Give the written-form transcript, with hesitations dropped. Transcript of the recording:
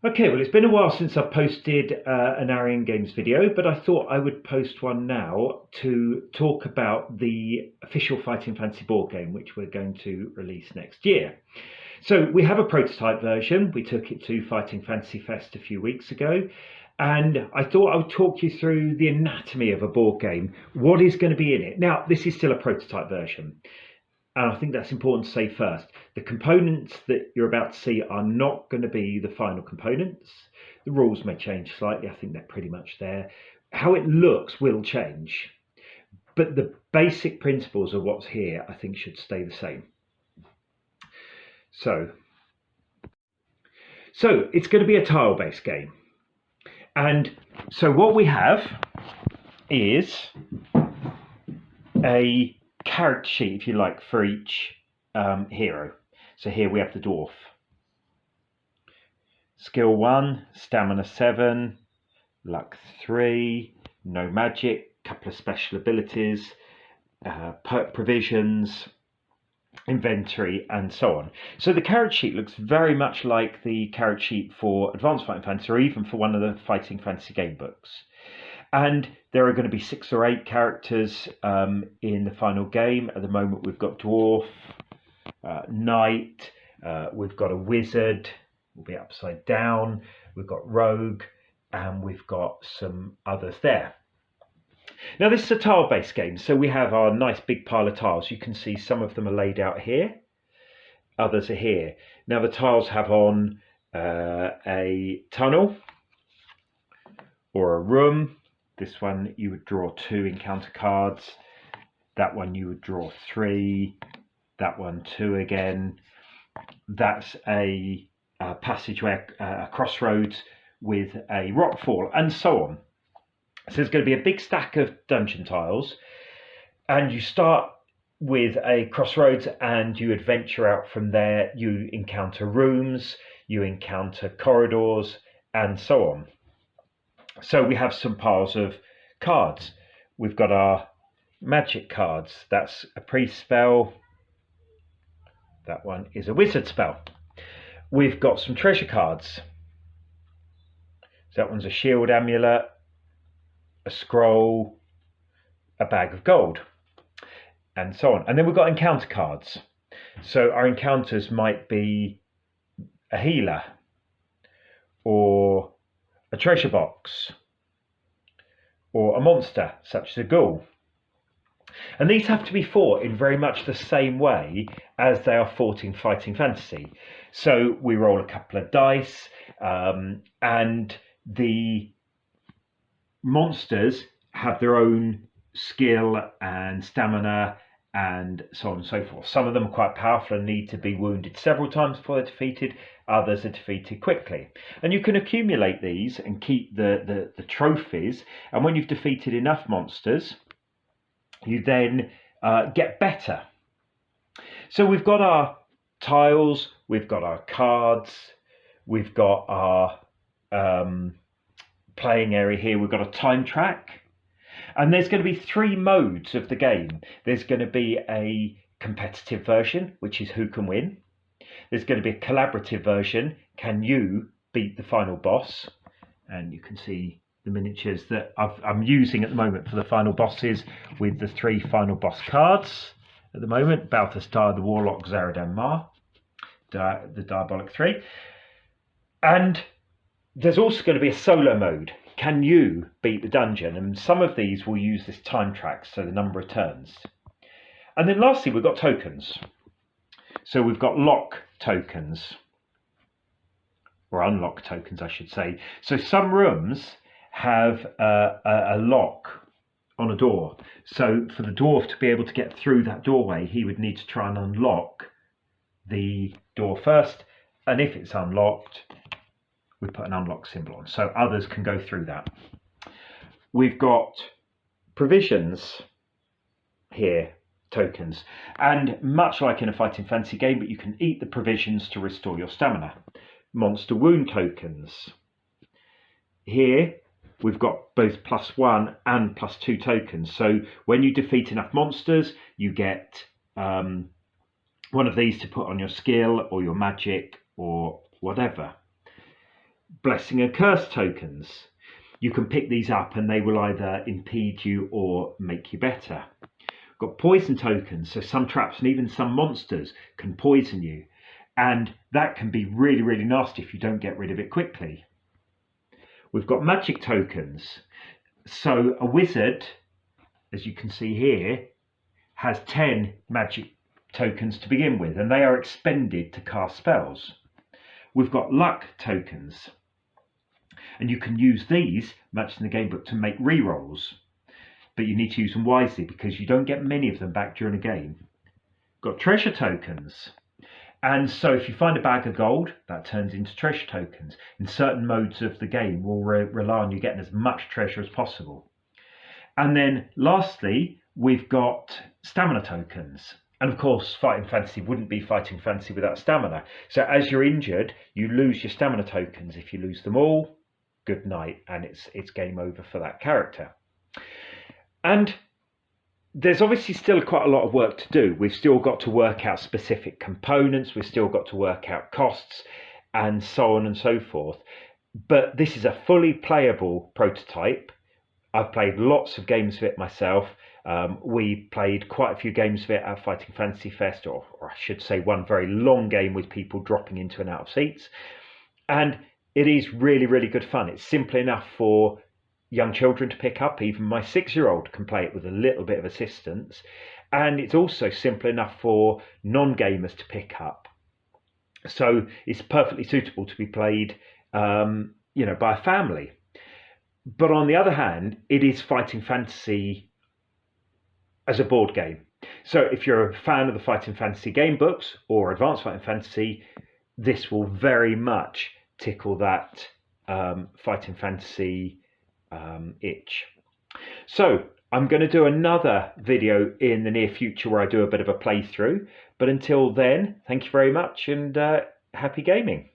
Okay, well, it's been a while since I posted an Arion Games video, but I thought I would post one now to talk about the official Fighting Fantasy board game, which we're going to release next year. So we have a prototype version. We took it to Fighting Fantasy Fest a few weeks ago, and I thought I would talk you through the anatomy of a board game, what is going to be in it. Now, this is still a prototype version. And I think that's important to say first. The components that you're about to see are not going to be the final components. The rules may change slightly. I think they're pretty much there. How it looks will change. But the basic principles of what's here, I think, should stay the same. So it's going to be a tile-based game. And so what we have is a character sheet, if you like, for each hero. So here we have the dwarf. Skill 1, stamina 7, luck 3, no magic, couple of special abilities, perk provisions, inventory, and so on. So the character sheet looks very much like the character sheet for Advanced Fighting Fantasy, or even for one of the Fighting Fantasy game books. And there are going to be 6 or 8 characters in the final game. At the moment, we've got Dwarf, Knight, we've got a Wizard, will be upside down, we've got Rogue, and we've got some others there. Now, this is a tile-based game, so we have our nice big pile of tiles. You can see some of them are laid out here, others are here. Now, the tiles have on a tunnel or a room. This one you would draw 2 encounter cards. That one you would draw 3. That one 2 again. That's a passageway, a crossroads with a rockfall, and so on. So there's going to be a big stack of dungeon tiles, and you start with a crossroads and you adventure out from there. You encounter rooms, you encounter corridors, and so on. So we have some piles of cards. We've got our magic cards. That's a priest spell. That one is a wizard spell. We've got some treasure cards. So that one's a shield amulet, a scroll, a bag of gold, and so on. And then we've got encounter cards. So our encounters might be a healer, or a treasure box, or a monster such as a ghoul. And these have to be fought in very much the same way as they are fought in Fighting Fantasy. So we roll a couple of dice, and the monsters have their own skill and stamina and so on and so forth. Some of them are quite powerful and need to be wounded several times before they're defeated. Others are defeated quickly. And you can accumulate these and keep the trophies. And when you've defeated enough monsters, you then get better. So we've got our tiles, we've got our cards, we've got our playing area here, we've got a time track. And there's going to be 3 modes of the game. There's going to be a competitive version, which is who can win. There's going to be a collaborative version, can you beat the final boss? And you can see the miniatures that I'm using at the moment for the final bosses, with the 3 final boss cards at the moment: Balthasar, the Warlock, Zaradan Mar, the Diabolic 3. And there's also going to be a solo mode. Can you beat the dungeon? And some of these will use this time track, so the number of turns. And then lastly, we've got tokens. So we've got lock tokens, or unlock tokens, I should say. So some rooms have a lock on a door. So for the dwarf to be able to get through that doorway, he would need to try and unlock the door first. And if it's unlocked, we put an unlock symbol on, so others can go through that. We've got provisions here, tokens, and much like in a Fighting Fantasy game, but you can eat the provisions to restore your stamina. Monster wound tokens. Here we've got both +1 and +2 tokens. So when you defeat enough monsters, you get one of these to put on your skill or your magic or whatever. blessing and curse tokens. You can pick these up and they will either impede you or make you better. We've got poison tokens, so some traps and even some monsters can poison you, and that can be really, really nasty if you don't get rid of it quickly. We've got magic tokens. So a wizard, as you can see here, has 10 magic tokens to begin with, and they are expended to cast spells. We've got luck tokens, and you can use these, much in the game book, to make rerolls, but you need to use them wisely because you don't get many of them back during a game. We've got treasure tokens, and so if you find a bag of gold, that turns into treasure tokens. In certain modes of the game, we'll rely on you getting as much treasure as possible. And then lastly, we've got stamina tokens. And of course, Fighting Fantasy wouldn't be Fighting Fantasy without stamina. So as you're injured, you lose your stamina tokens. If you lose them all, good night, and it's game over for that character. And there's obviously still quite a lot of work to do. We've still got to work out specific components, we've still got to work out costs, and so on and so forth. But this is a fully playable prototype. I've played lots of games of it myself. We played quite a few games of it at Fighting Fantasy Fest, or I should say one very long game with people dropping into and out of seats. And it is really, really good fun. It's simple enough for young children to pick up. Even my 6-year-old can play it with a little bit of assistance. And it's also simple enough for non-gamers to pick up. So it's perfectly suitable to be played, by a family. But on the other hand, it is Fighting Fantasy as a board game. So if you're a fan of the Fighting Fantasy game books or Advanced Fighting Fantasy, this will very much tickle that Fighting Fantasy itch. So I'm going to do another video in the near future where I do a bit of a playthrough. But until then, thank you very much and happy gaming.